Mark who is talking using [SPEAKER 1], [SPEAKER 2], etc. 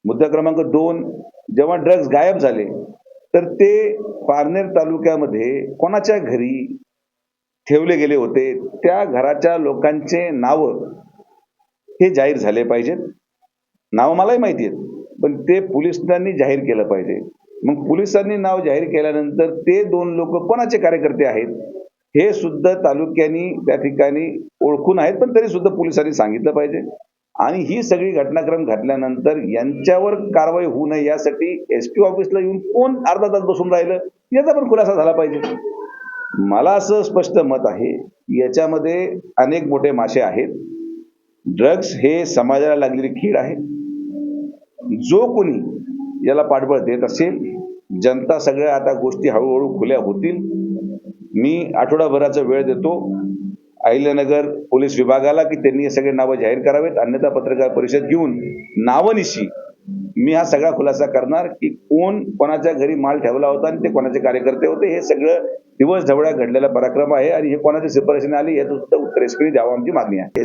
[SPEAKER 1] मुद्दा क्रमांक 2, जेव्हा ड्रग्ज गायब झाले, तर ते पारनेर तालुक्यामध्ये कोणाच्या घरी ठेवले गेले होते, त्या घराच्या लोकांचे नावं हे जाहीर झाले पाहिजेत. नावं मलाही माहिती आहेत, पण ते पोलिसांनी जाहीर केलं पाहिजे. मग पोलिसांनी नाव जाहीर केल्यानंतर ते 2 लोक कोणाचे कार्यकर्ते आहेत, हे सुद्धा तालुक्यानी त्या ठिकाणी ओळखून आहेत, पण तरी सुद्धा पोलिसांनी सांगितलं पाहिजे. आणि ही सगळी घटनाक्रम घडल्यानंतर यांच्यावर कारवाई होऊ नये यासाठी एसपी ऑफिसला येऊन कोण अर्धा तास बसून राहिलं, याचा पण खुलासा झाला पाहिजे. मला असं स्पष्ट मत आहे, याच्यामध्ये अनेक मोठे मासे आहेत. ड्रग्ज हे समाजाला लागलेली कीड आहे. जो कोणी याला पाठबळ देत असेल, जनता सगळ्या आता गोष्टी हळूहळू खुल्या होतील. मी आठवडाभराचा वेळ देतो अहिल्यानगर पोलीस विभागाला की त्यांनी हे सगळे नावं जाहीर करावेत, अन्यथा पत्रकार परिषद घेऊन नावानिशी मी हा सगळा खुलासा करणार की कोण कोणाच्या घरी माल ठेवला होता आणि ते कोणाचे कार्यकर्ते होते. हे सगळं दिवस ढवळ्या घडलेला पराक्रम आहे आणि हे कोणाच्या शिफारशीने आले याचं सुद्धा उत्तर एसपीने द्यावं, आमची मागणी आहे.